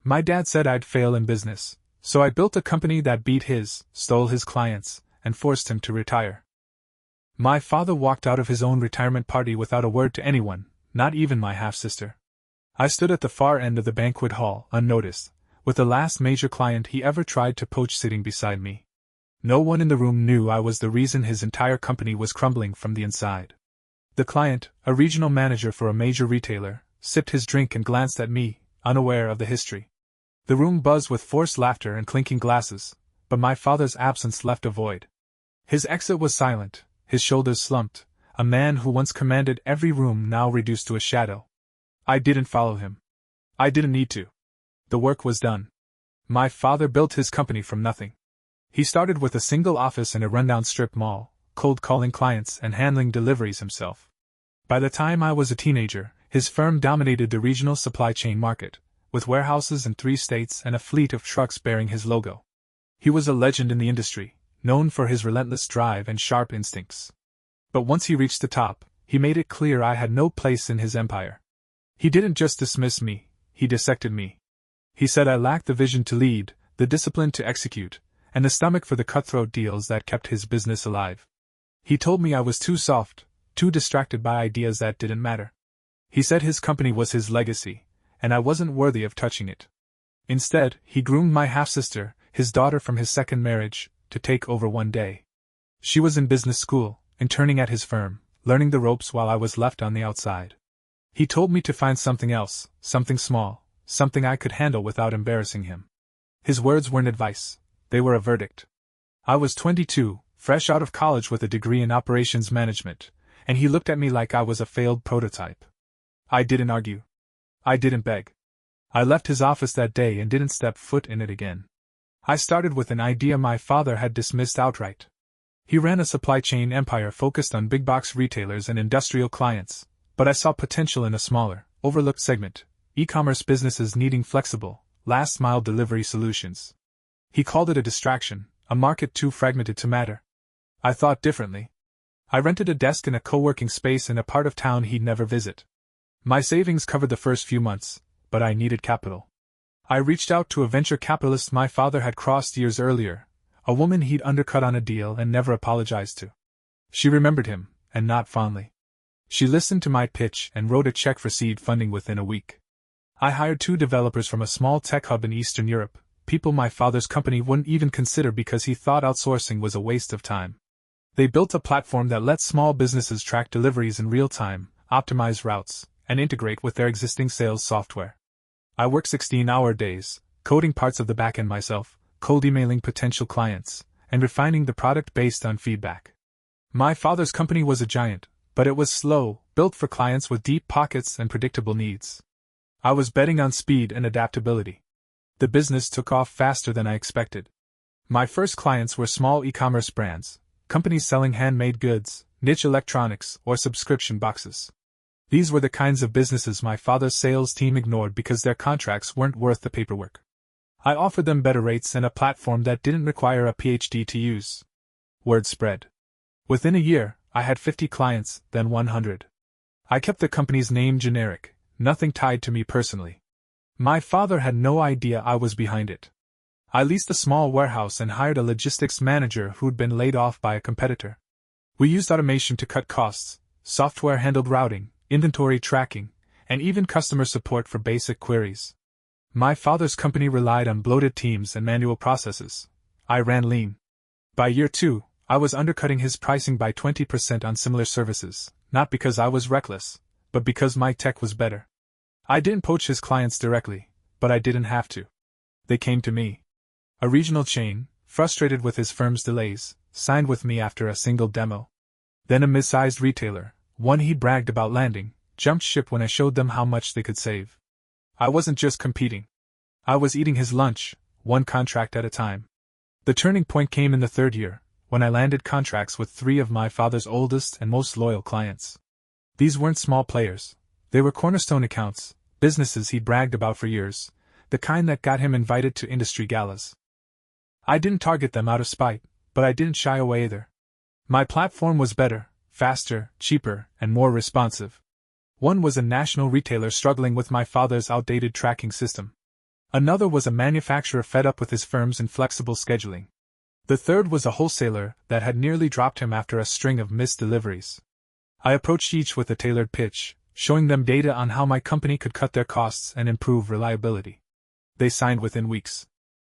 My dad said I'd fail in business, so I built a company that beat his, stole his clients, and forced him to retire. My father walked out of his own retirement party without a word to anyone, not even my half-sister. I stood at the far end of the banquet hall, unnoticed, with the last major client he ever tried to poach sitting beside me. No one in the room knew I was the reason his entire company was crumbling from the inside. The client, a regional manager for a major retailer, sipped his drink and glanced at me, unaware of the history. The room buzzed with forced laughter and clinking glasses, but my father's absence left a void. His exit was silent, his shoulders slumped, a man who once commanded every room now reduced to a shadow. I didn't follow him. I didn't need to. The work was done. My father built his company from nothing. He started with a single office in a rundown strip mall, cold calling clients and handling deliveries himself. By the time I was a teenager, his firm dominated the regional supply chain market, with warehouses in 3 states and a fleet of trucks bearing his logo. He was a legend in the industry, known for his relentless drive and sharp instincts. But once he reached the top, he made it clear I had no place in his empire. He didn't just dismiss me, he dissected me. He said I lacked the vision to lead, the discipline to execute, and the stomach for the cutthroat deals that kept his business alive. He told me I was too soft, too distracted by ideas that didn't matter. He said his company was his legacy, and I wasn't worthy of touching it. Instead, he groomed my half-sister, his daughter from his second marriage, to take over one day. She was in business school, interning at his firm, learning the ropes while I was left on the outside. He told me to find something else, something small, something I could handle without embarrassing him. His words weren't advice, they were a verdict. I was 22, fresh out of college with a degree in operations management, and he looked at me like I was a failed prototype. I didn't argue. I didn't beg. I left his office that day and didn't step foot in it again. I started with an idea my father had dismissed outright. He ran a supply chain empire focused on big box retailers and industrial clients, but I saw potential in a smaller, overlooked segment, e-commerce businesses needing flexible, last-mile delivery solutions. He called it a distraction, a market too fragmented to matter. I thought differently. I rented a desk in a co-working space in a part of town he'd never visit. My savings covered the first few months, but I needed capital. I reached out to a venture capitalist my father had crossed years earlier, a woman he'd undercut on a deal and never apologized to. She remembered him, and not fondly. She listened to my pitch and wrote a check for seed funding within a week. I hired 2 developers from a small tech hub in Eastern Europe, people my father's company wouldn't even consider because he thought outsourcing was a waste of time. They built a platform that lets small businesses track deliveries in real time, optimize routes, and integrate with their existing sales software. I worked 16-hour days, coding parts of the backend myself, cold emailing potential clients, and refining the product based on feedback. My father's company was a giant, but it was slow, built for clients with deep pockets and predictable needs. I was betting on speed and adaptability. The business took off faster than I expected. My first clients were small e-commerce brands, companies selling handmade goods, niche electronics, or subscription boxes. These were the kinds of businesses my father's sales team ignored because their contracts weren't worth the paperwork. I offered them better rates and a platform that didn't require a PhD to use. Word spread. Within a year, I had 50 clients, then 100. I kept the company's name generic, nothing tied to me personally. My father had no idea I was behind it. I leased a small warehouse and hired a logistics manager who'd been laid off by a competitor. We used automation to cut costs, software handled routing, inventory tracking, and even customer support for basic queries. My father's company relied on bloated teams and manual processes. I ran lean. By year 2, I was undercutting his pricing by 20% on similar services, not because I was reckless, but because my tech was better. I didn't poach his clients directly, but I didn't have to. They came to me. A regional chain, frustrated with his firm's delays, signed with me after a single demo. Then a mid-sized retailer, one he bragged about landing, jumped ship when I showed them how much they could save. I wasn't just competing. I was eating his lunch, one contract at a time. The turning point came in the 3rd year, when I landed contracts with 3 of my father's oldest and most loyal clients. These weren't small players. They were cornerstone accounts, businesses he'd bragged about for years, the kind that got him invited to industry galas. I didn't target them out of spite, but I didn't shy away either. My platform was better, faster, cheaper, and more responsive. One was a national retailer struggling with my father's outdated tracking system. Another was a manufacturer fed up with his firm's inflexible scheduling. The third was a wholesaler that had nearly dropped him after a string of missed deliveries. I approached each with a tailored pitch, showing them data on how my company could cut their costs and improve reliability. They signed within weeks.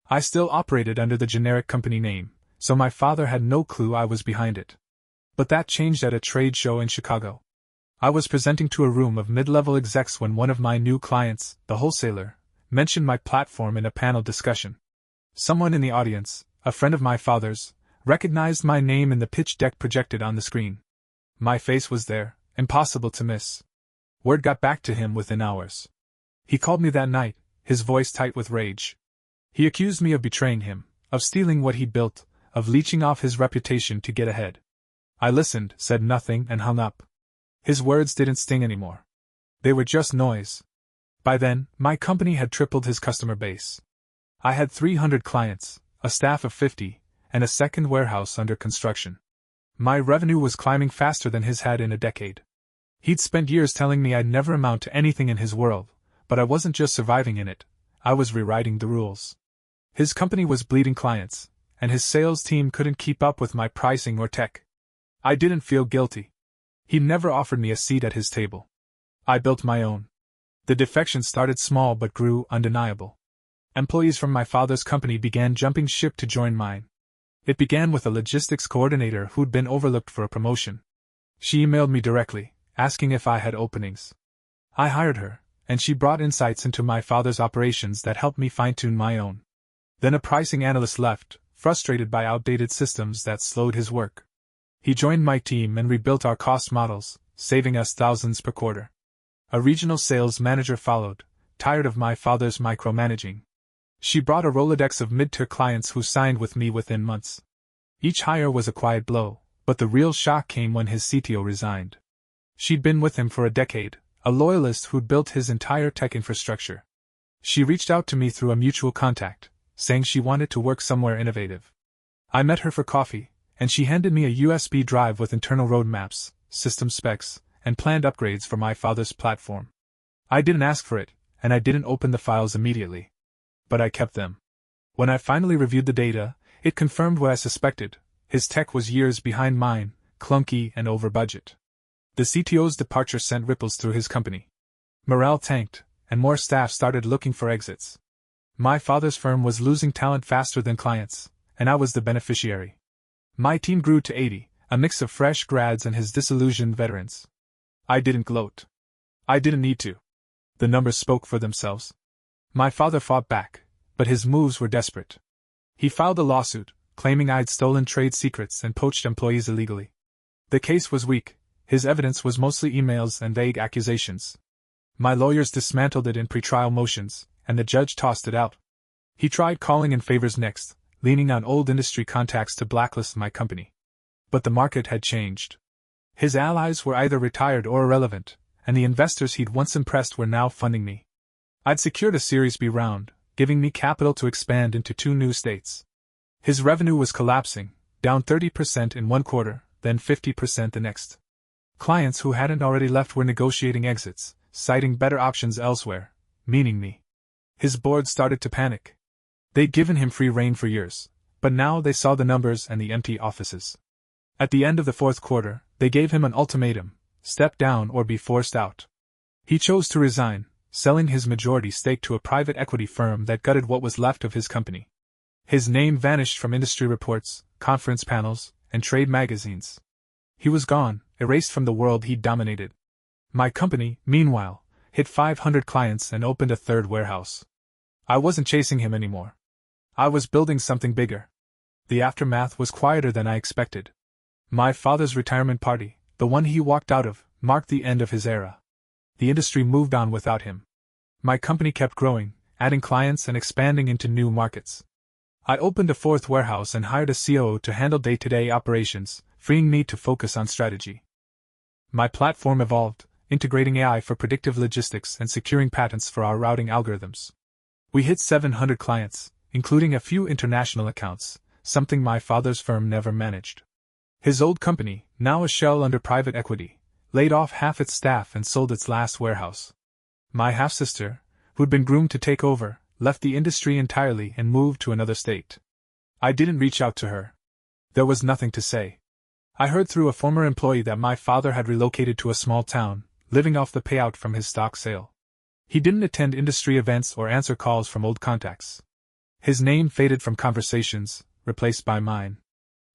I still operated under the generic company name, so my father had no clue I was behind it. But that changed at a trade show in Chicago. I was presenting to a room of mid-level execs when one of my new clients, the wholesaler, mentioned my platform in a panel discussion. Someone in the audience, a friend of my father's, recognized my name in the pitch deck projected on the screen. My face was there, impossible to miss. Word got back to him within hours. He called me that night, his voice tight with rage. He accused me of betraying him, of stealing what he'd built, of leeching off his reputation to get ahead. I listened, said nothing, and hung up. His words didn't sting anymore. They were just noise. By then, my company had tripled his customer base. I had 300 clients, a staff of 50, and a second warehouse under construction. My revenue was climbing faster than his had in a decade. He'd spent years telling me I'd never amount to anything in his world, but I wasn't just surviving in it, I was rewriting the rules. His company was bleeding clients, and his sales team couldn't keep up with my pricing or tech. I didn't feel guilty. He never offered me a seat at his table. I built my own. The defections started small but grew undeniable. Employees from my father's company began jumping ship to join mine. It began with a logistics coordinator who'd been overlooked for a promotion. She emailed me directly, asking if I had openings. I hired her, and she brought insights into my father's operations that helped me fine-tune my own. Then a pricing analyst left, frustrated by outdated systems that slowed his work. He joined my team and rebuilt our cost models, saving us thousands per quarter. A regional sales manager followed, tired of my father's micromanaging. She brought a Rolodex of mid-tier clients who signed with me within months. Each hire was a quiet blow, but the real shock came when his CTO resigned. She'd been with him for a decade, a loyalist who'd built his entire tech infrastructure. She reached out to me through a mutual contact, saying she wanted to work somewhere innovative. I met her for coffee, and she handed me a USB drive with internal roadmaps, system specs, and planned upgrades for my father's platform. I didn't ask for it, and I didn't open the files immediately. But I kept them. When I finally reviewed the data, it confirmed what I suspected. His tech was years behind mine, clunky and over budget. The CTO's departure sent ripples through his company. Morale tanked, and more staff started looking for exits. My father's firm was losing talent faster than clients, and I was the beneficiary. My team grew to 80, a mix of fresh grads and his disillusioned veterans. I didn't gloat. I didn't need to. The numbers spoke for themselves. My father fought back, but his moves were desperate. He filed a lawsuit, claiming I'd stolen trade secrets and poached employees illegally. The case was weak. His evidence was mostly emails and vague accusations. My lawyers dismantled it in pretrial motions, and the judge tossed it out. He tried calling in favors next, leaning on old industry contacts to blacklist my company. But the market had changed. His allies were either retired or irrelevant, and the investors he'd once impressed were now funding me. I'd secured a Series B round, giving me capital to expand into 2 new states. His revenue was collapsing, down 30% in one quarter, then 50% the next. Clients who hadn't already left were negotiating exits, citing better options elsewhere, meaning me. His board started to panic. They'd given him free rein for years, but now they saw the numbers and the empty offices. At the end of the 4th quarter, they gave him an ultimatum: step down or be forced out. He chose to resign, selling his majority stake to a private equity firm that gutted what was left of his company. His name vanished from industry reports, conference panels, and trade magazines. He was gone, erased from the world he'd dominated. My company, meanwhile, hit 500 clients and opened a 3rd warehouse. I wasn't chasing him anymore. I was building something bigger. The aftermath was quieter than I expected. My father's retirement party, the one he walked out of, marked the end of his era. The industry moved on without him. My company kept growing, adding clients and expanding into new markets. I opened a 4th warehouse and hired a COO to handle day-to-day operations, freeing me to focus on strategy. My platform evolved, integrating AI for predictive logistics and securing patents for our routing algorithms. We hit 700 clients, including a few international accounts, something my father's firm never managed. His old company, now a shell under private equity, laid off half its staff and sold its last warehouse. My half-sister, who'd been groomed to take over, left the industry entirely and moved to another state. I didn't reach out to her. There was nothing to say. I heard through a former employee that my father had relocated to a small town, living off the payout from his stock sale. He didn't attend industry events or answer calls from old contacts. His name faded from conversations, replaced by mine.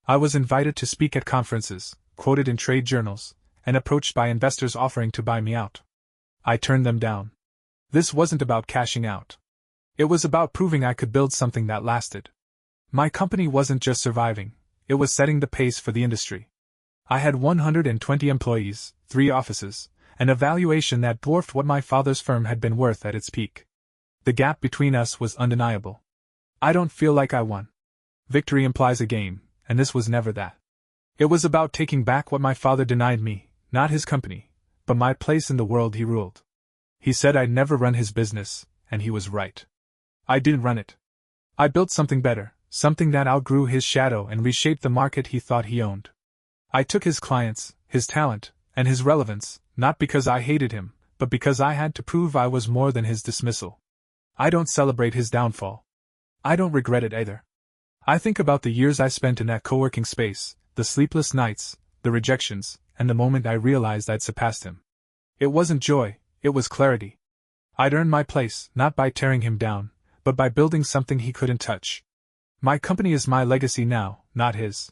I was invited to speak at conferences, quoted in trade journals, and approached by investors offering to buy me out. I turned them down. This wasn't about cashing out. It was about proving I could build something that lasted. My company wasn't just surviving, it was setting the pace for the industry. I had 120 employees, 3 offices, and a valuation that dwarfed what my father's firm had been worth at its peak. The gap between us was undeniable. I don't feel like I won. Victory implies a game, and this was never that. It was about taking back what my father denied me, not his company, but my place in the world he ruled. He said I'd never run his business, and he was right. I didn't run it. I built something better, something that outgrew his shadow and reshaped the market he thought he owned. I took his clients, his talent, and his relevance, not because I hated him, but because I had to prove I was more than his dismissal. I don't celebrate his downfall. I don't regret it either. I think about the years I spent in that co-working space, the sleepless nights, the rejections, and the moment I realized I'd surpassed him. It wasn't joy, it was clarity. I'd earned my place, not by tearing him down, but by building something he couldn't touch. My company is my legacy now, not his.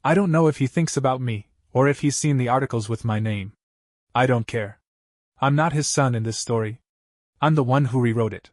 I don't know if he thinks about me, or if he's seen the articles with my name. I don't care. I'm not his son in this story. I'm the one who rewrote it.